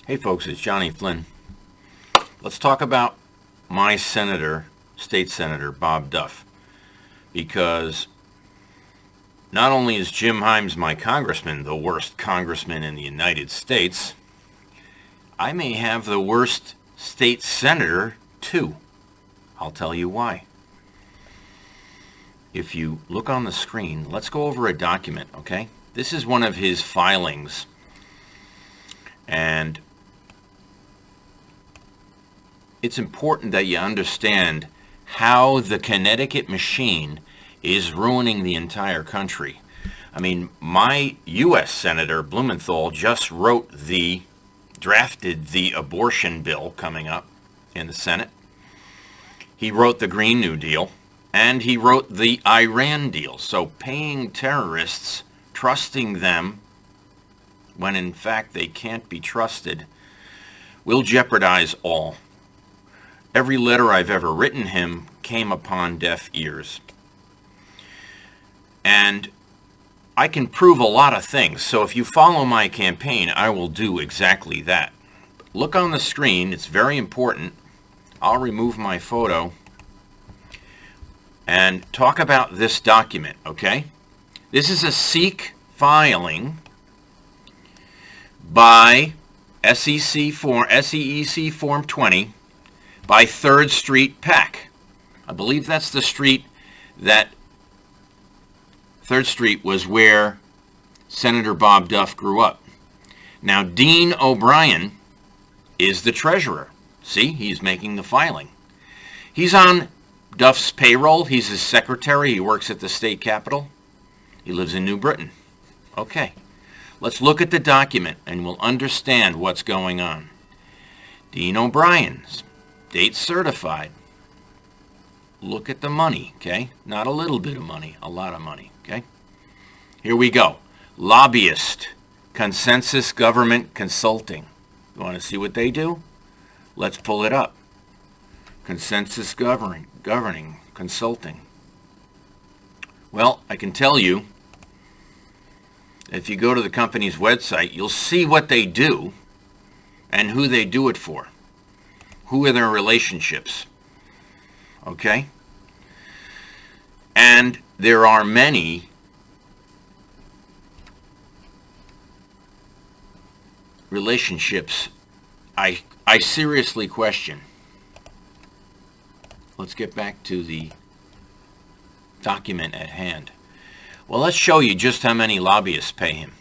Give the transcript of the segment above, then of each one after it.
Hey folks, it's Johnny Flynn. Let's talk about my senator, state senator, Bob Duff, because not only is Jim Himes, my congressman, the worst congressman in the United States, I may have the worst state senator too. I'll tell you why. If you look on the screen, let's go over a document, okay? This is one of his filings, and it's important that you understand how the Connecticut machine is ruining the entire country. I mean, my U.S. Senator Blumenthal just drafted the abortion bill coming up in the Senate. He wrote the Green New Deal, and he wrote the Iran deal. So paying terrorists, trusting them when in fact they can't be trusted, will jeopardize all. Every letter I've ever written him came upon deaf ears. And I can prove a lot of things, so if you follow my campaign, I will do exactly that. Look on the screen, it's very important. I'll remove my photo and talk about this document, okay? This is a SEEC filing by SEEC Form 20, by 3rd Street PAC. I believe that's the street that 3rd Street was where Senator Bob Duff grew up. Now, Dean O'Brien is the treasurer. See, he's making the filing. He's on Duff's payroll. He's his secretary. He works at the state capitol. He lives in New Britain. Okay, let's look at the document and we'll understand what's going on. Dean O'Brien's date certified. Look at the money, okay? Not a little bit of money, a lot of money, okay? Here we go. Lobbyist, Consensus Government Consulting. You want to see what they do? Let's pull it up. Consensus Governing Consulting. Well, I can tell you, if you go to the company's website, you'll see what they do and who they do it for. Who are their relationships? Okay? And there are many relationships I seriously question. Let's get back to the document at hand. Well, let's show you just how many lobbyists pay him.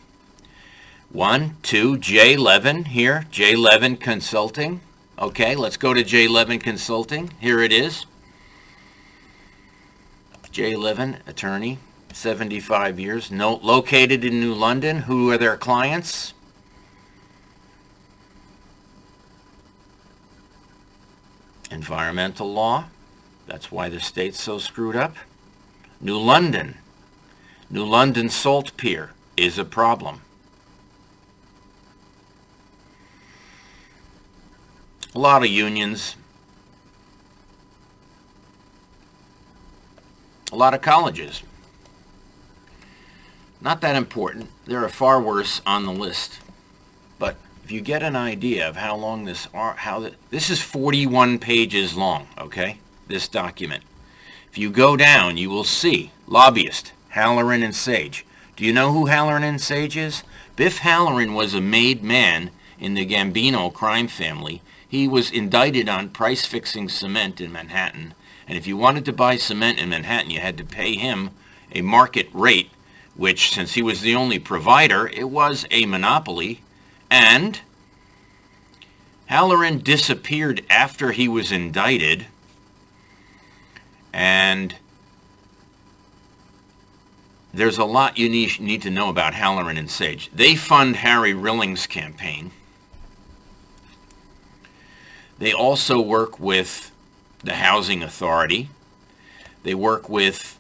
1, 2, J11 here, J11 Consulting. Okay, let's go to J11 Consulting. Here it is. J11 attorney, 75 years, located in New London. Who are their clients? Environmental law. That's why the state's so screwed up. New London. New London salt pier is a problem. A lot of unions, a lot of colleges. Not that important. There are far worse on the list. But if you get an idea of how long this is 41 pages long, okay? This document. If you go down, you will see lobbyist, Halloran and Sage. Do you know who Halloran and Sage is? Biff Halloran was a made man in the Gambino crime family. He was indicted on price-fixing cement in Manhattan, and if you wanted to buy cement in Manhattan, you had to pay him a market rate, which, since he was the only provider, it was a monopoly, and Halloran disappeared after he was indicted, and there's a lot you need to know about Halloran and Sage. They fund Harry Rilling's campaign. They also work with the Housing Authority. They work with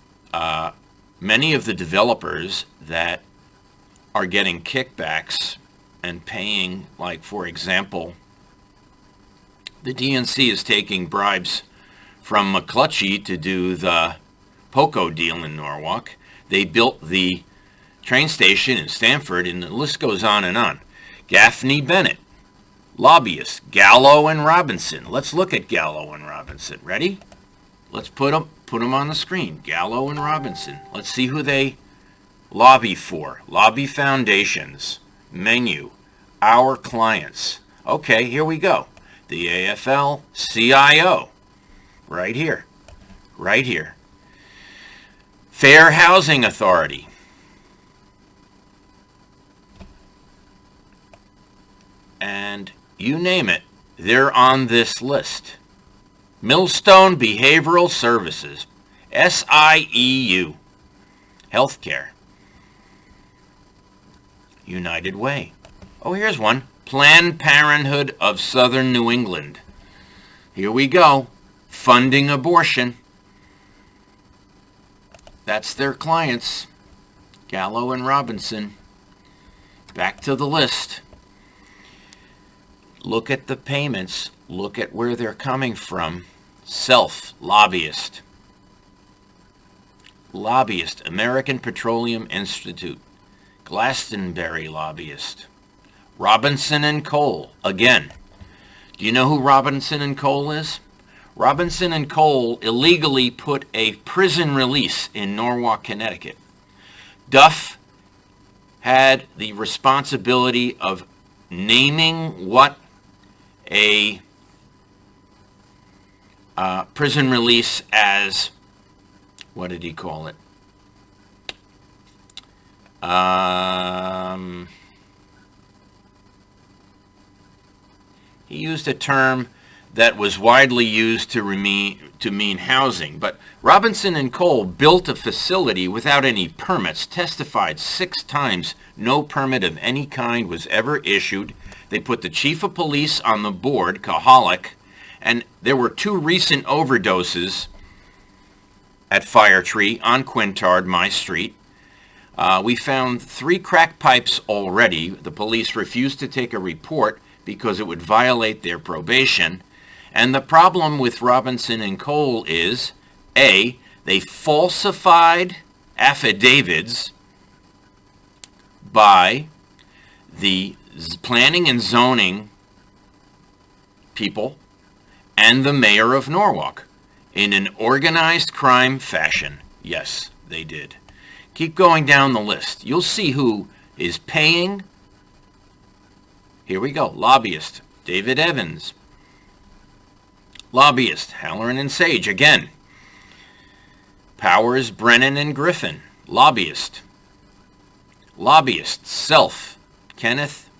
many of the developers that are getting kickbacks and paying, like, for example, the DNC is taking bribes from McClutchy to do the POCO deal in Norwalk. They built the train station in Stamford, and the list goes on and on. Gaffney Bennett, Lobbyists, Gallo and Robinson. Let's look at Gallo and Robinson. Ready? Let's put them on the screen. Gallo and Robinson. Let's see who they lobby for. Lobby foundations. Menu. Our clients. Okay, here we go. The AFL-CIO. Right here. Right here. Fair Housing Authority. And you name it, they're on this list. Millstone Behavioral Services, SIEU, Healthcare. United Way. Oh, here's one. Planned Parenthood of Southern New England. Here we go. Funding abortion. That's their clients. Gallo and Robinson. Back to the list. Look at the payments. Look at where they're coming from. Lobbyist. Lobbyist, American Petroleum Institute. Glastonbury Lobbyist. Robinson and Cole. Again, do you know who Robinson and Cole is? Robinson and Cole illegally put a prison release in Norwalk, Connecticut. Duff had the responsibility of naming what a prison release as, what did he call it? He used a term that was widely used to mean housing, but Robinson and Cole built a facility without any permits, testified 6 times no permit of any kind was ever issued. They put the chief of police on the board, Kahalik, and there were 2 recent overdoses at Firetree on Quintard, my street. We found 3 crack pipes already. The police refused to take a report because it would violate their probation. And the problem with Robinson and Cole is, A, they falsified affidavits by the planning and zoning people and the mayor of Norwalk in an organized crime fashion. Yes, they did. Keep going down the list. You'll see who is paying. Here we go. Lobbyist, David Evans. Lobbyist, Halloran and Sage, again. Powers, Brennan and Griffin. Lobbyist. Lobbyist, Self, Kenneth.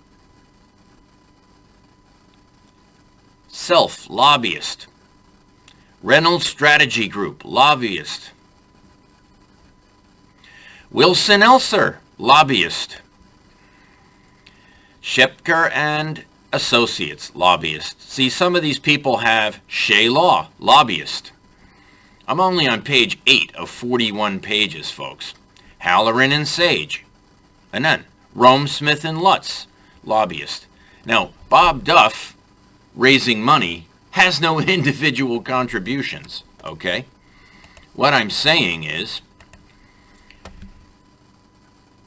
Self, Lobbyist. Reynolds Strategy Group, Lobbyist. Wilson Elser, Lobbyist. Shepker and Associates, Lobbyist. See, some of these people have Shea Law, Lobbyist. I'm only on page 8 of 41 pages, folks. Halloran and Sage. And then Rome, Smith and Lutz, Lobbyist. Now, Bob Duff, raising money, has no individual contributions, okay? What I'm saying is,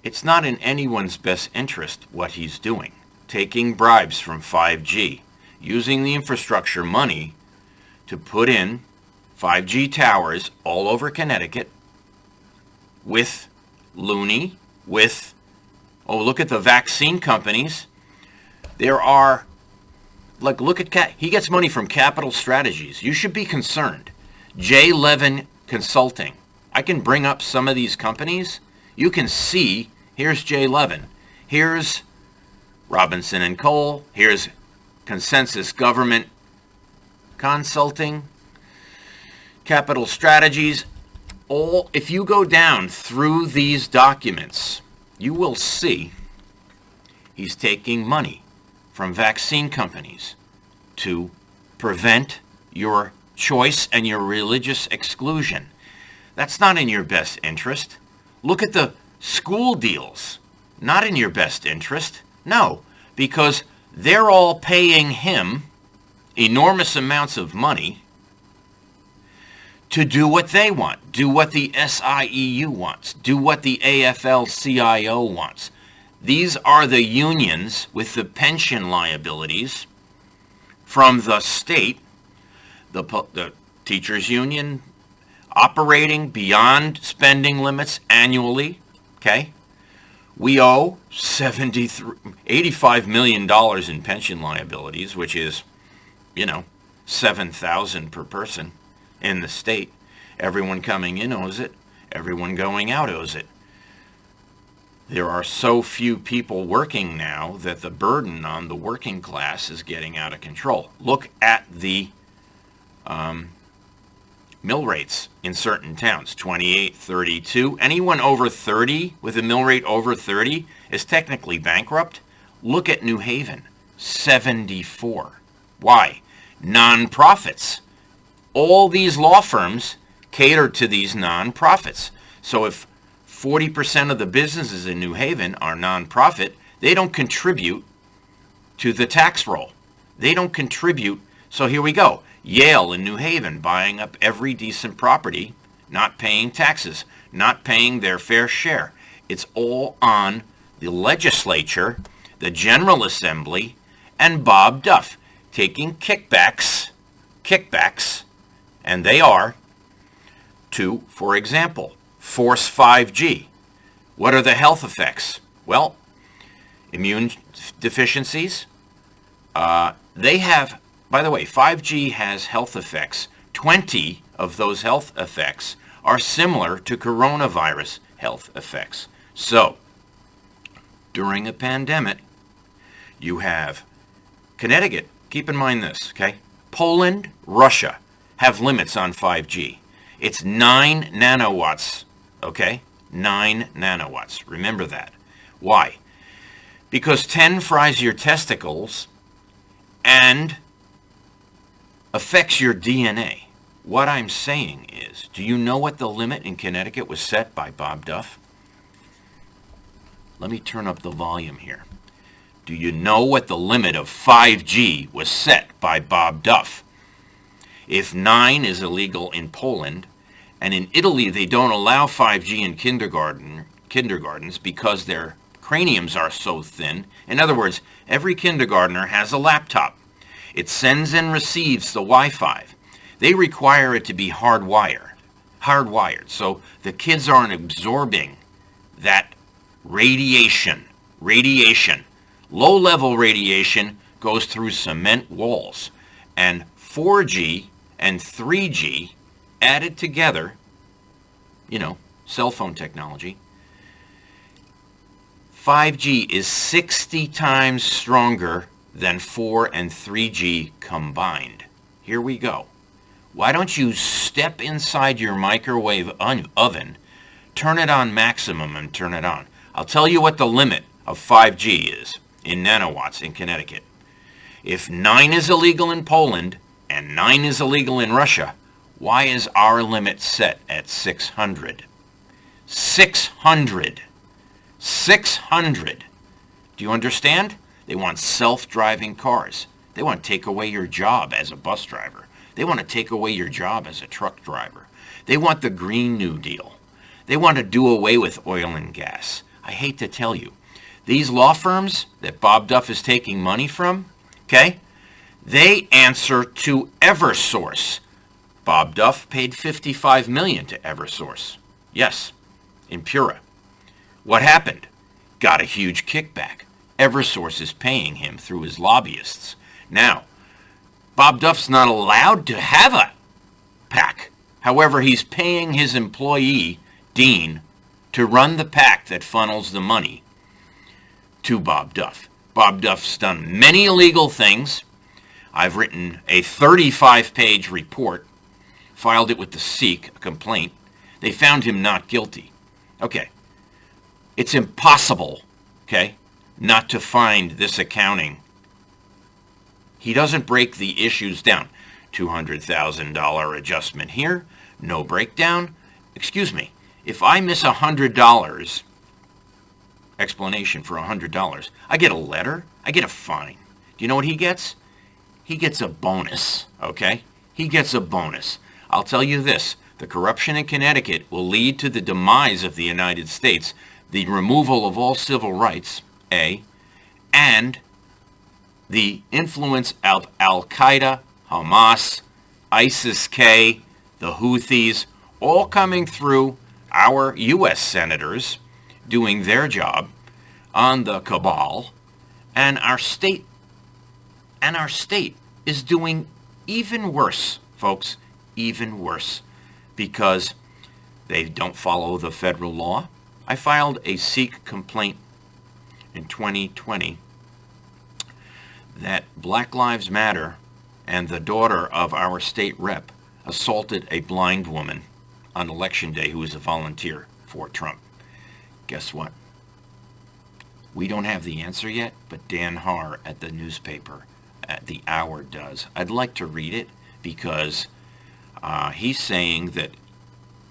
it's not in anyone's best interest what he's doing. Taking bribes from 5G, using the infrastructure money to put in 5G towers all over Connecticut with Looney, with, oh, look at the vaccine companies. There are, like, look at, he gets money from Capital Strategies. You should be concerned. J. Levin Consulting. I can bring up some of these companies. You can see, here's J. Levin. Here's Robinson and Cole. Here's Consensus Government Consulting. Capital Strategies. All, if you go down through these documents, you will see he's taking money from vaccine companies to prevent your choice and your religious exclusion. That's not in your best interest. Look at the school deals. Not in your best interest. No, because they're all paying him enormous amounts of money to do what they want, do what the SIEU wants, do what the AFL-CIO wants. These are the unions with the pension liabilities from the state, the teachers union operating beyond spending limits annually, okay? We owe $85 million in pension liabilities, which is, $7,000 per person in the state. Everyone coming in owes it. Everyone going out owes it. There are so few people working now that the burden on the working class is getting out of control. Look at the mill rates in certain towns, 28, 32. Anyone over 30 with a mill rate over 30 is technically bankrupt. Look at New Haven, 74. Why? Nonprofits. All these law firms cater to these nonprofits. So if 40% of the businesses in New Haven are nonprofit, they don't contribute to the tax roll. They don't contribute. So here we go. Yale in New Haven buying up every decent property, not paying taxes, not paying their fair share. It's all on the legislature, the General Assembly, and Bob Duff taking kickbacks, and they are to, for example, force 5G. What are the health effects? Well, immune deficiencies. They have, by the way, 5G has health effects. 20 of those health effects are similar to coronavirus health effects. So, during a pandemic, you have Connecticut. Keep in mind this, okay? Poland, Russia have limits on 5G. It's 9 nanowatts, okay? 9 nanowatts. Remember that. Why? Because 10 fries your testicles and affects your DNA. What I'm saying is, do you know what the limit in Connecticut was set by Bob Duff? Let me turn up the volume here. Do you know what the limit of 5G was set by Bob Duff? If 9 is illegal in Poland, and in Italy they don't allow 5G in kindergartens because their craniums are so thin. In other words, every kindergartner has a laptop. It sends and receives the Wi-Fi. They require it to be hardwired. So the kids aren't absorbing that radiation. Low-level radiation goes through cement walls. And 4G and 3G added together, cell phone technology, 5G is 60 times stronger than 4 and 3G combined. Here we go. Why don't you step inside your microwave oven, turn it on maximum and turn it on. I'll tell you what the limit of 5G is in nanowatts in Connecticut. If 9 is illegal in Poland and 9 is illegal in Russia, why is our limit set at 600? 600. 600. Do you understand? They want self-driving cars. They want to take away your job as a bus driver. They want to take away your job as a truck driver. They want the Green New Deal. They want to do away with oil and gas. I hate to tell you, these law firms that Bob Duff is taking money from, okay, they answer to Eversource. Bob Duff paid $55 million to Eversource. Yes, in Pura. What happened? Got a huge kickback. Eversource is paying him through his lobbyists. Now, Bob Duff's not allowed to have a PAC. However, he's paying his employee, Dean, to run the PAC that funnels the money to Bob Duff. Bob Duff's done many illegal things. I've written a 35-page report, filed it with the SEEC, a complaint. They found him not guilty. Okay. It's impossible, okay, not to find this accounting. He doesn't break the issues down. $200,000 adjustment here, no breakdown. Excuse me, if I miss $100, explanation for $100, I get a letter, I get a fine. Do you know what he gets? He gets a bonus, okay? He gets a bonus. I'll tell you this, the corruption in Connecticut will lead to the demise of the United States, the removal of all civil rights, A, and the influence of Al-Qaeda, Hamas, ISIS-K, the Houthis, all coming through our U.S. senators doing their job on the cabal, and our state is doing even worse, folks, even worse, because they don't follow the federal law. I filed a SEEC complaint in 2020 that Black Lives Matter and the daughter of our state rep assaulted a blind woman on election day who was a volunteer for Trump. Guess what? We don't have the answer yet, but Dan Haar at the newspaper, at the Hour, does. I'd like to read it because he's saying that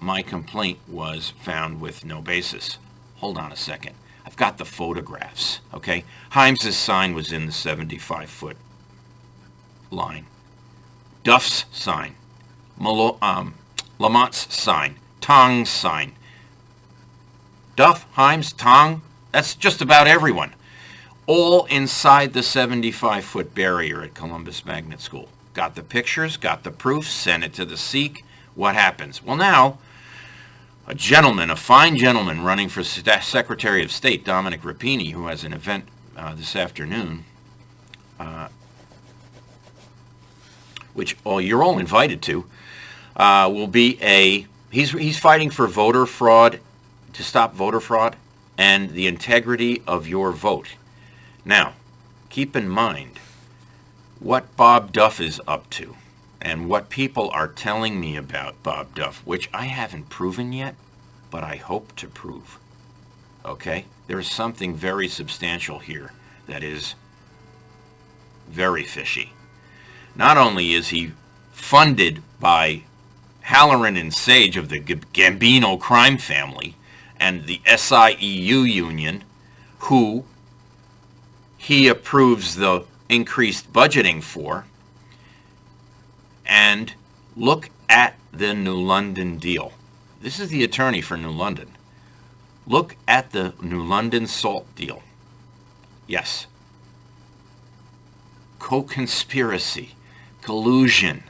my complaint was found with no basis. Hold on a second. I've got the photographs, okay? Hymes's sign was in the 75-foot line. Duff's sign, Lamont's sign, Tong's sign. Duff, Hymes, Tong, that's just about everyone. All inside the 75-foot barrier at Columbus Magnet School. Got the pictures, got the proofs, sent it to the SEEC. What happens? Well, now, a gentleman, a fine gentleman running for Secretary of State, Dominic Rapini, who has an event this afternoon, which you're all invited to, will be he's fighting for voter fraud, to stop voter fraud and the integrity of your vote. Now, keep in mind what Bob Duff is up to and what people are telling me about Bob Duff, which I haven't proven yet, but I hope to prove. Okay? There's something very substantial here that is very fishy. Not only is he funded by Halloran and Sage of the Gambino crime family and the SIEU union, who he approves the increased budgeting for, and look at the New London deal. This is the attorney for New London. Look at the New London salt deal. Yes. Co-conspiracy, collusion,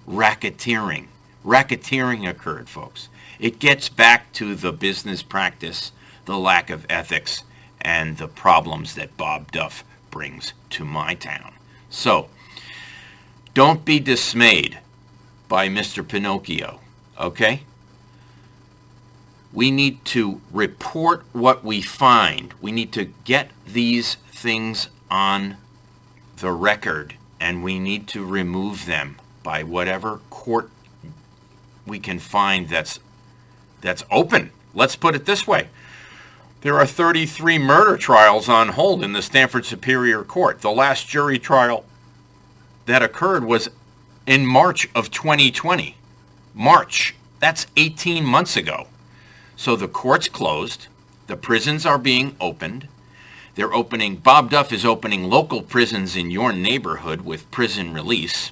racketeering. Racketeering occurred, folks. It gets back to the business practice, the lack of ethics, and the problems that Bob Duff brings to my town. So, don't be dismayed by Mr. Pinocchio, okay? We need to report what we find. We need to get these things on the record, and we need to remove them by whatever court we can find that's open. Let's put it this way. There are 33 murder trials on hold in the Stanford Superior Court. The last jury trial that occurred was in March of 2020. March. That's 18 months ago. So the court's closed. The prisons are being opened. Bob Duff is opening local prisons in your neighborhood with prison release.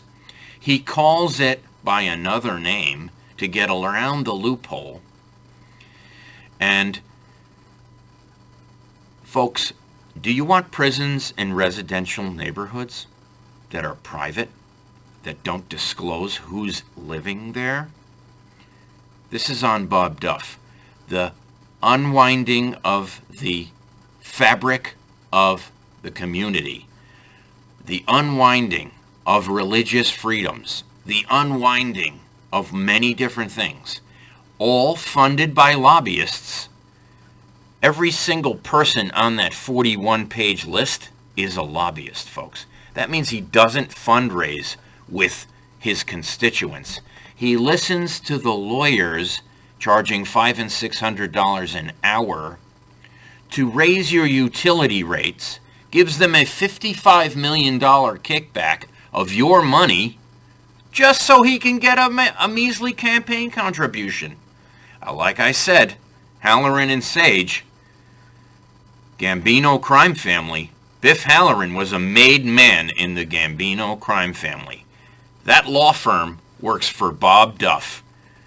He calls it by another name to get around the loophole. And folks, do you want prisons in residential neighborhoods that are private, that don't disclose who's living there? This is on Bob Duff. The unwinding of the fabric of the community, the unwinding of religious freedoms, the unwinding of many different things, all funded by lobbyists. Every single person on that 41-page list is a lobbyist, folks. That means he doesn't fundraise with his constituents. He listens to the lawyers charging $500 and $600 an hour to raise your utility rates, gives them a $55 million kickback of your money just so he can get a measly campaign contribution. Like I said, Halloran and Sage, Gambino crime family. Biff Halloran was a made man in the Gambino crime family. That law firm works for Bob Duff.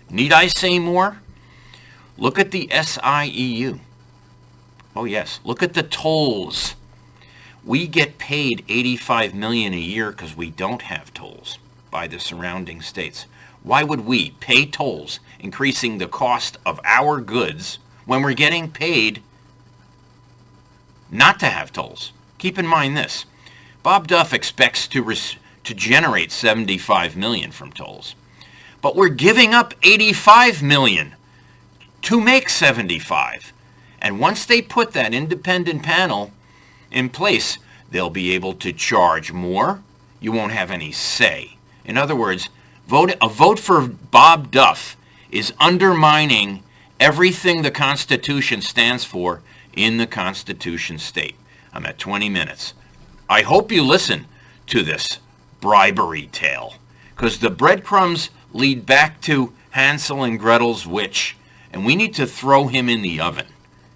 Need I say more? Look at the SIEU. Oh yes, look at the tolls. We get paid $85 million a year because we don't have tolls by the surrounding states. Why would we pay tolls, increasing the cost of our goods, when we're getting paid not to have tolls? Keep in mind this. Bob Duff expects to generate $75 million from tolls. But we're giving up $85 million to make $75. And once they put that independent panel in place, they'll be able to charge more. You won't have any say. In other words, a vote for Bob Duff is undermining everything the Constitution stands for in the Constitution state. I'm at 20 minutes. I hope you listen to this bribery tale, because the breadcrumbs lead back to Hansel and Gretel's witch, and we need to throw him in the oven.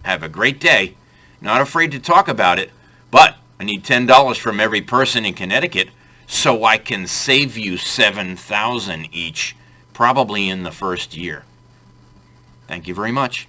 Have a great day. Not afraid to talk about it, but I need $10 from every person in Connecticut so I can save you $7,000 each, probably in the first year. Thank you very much.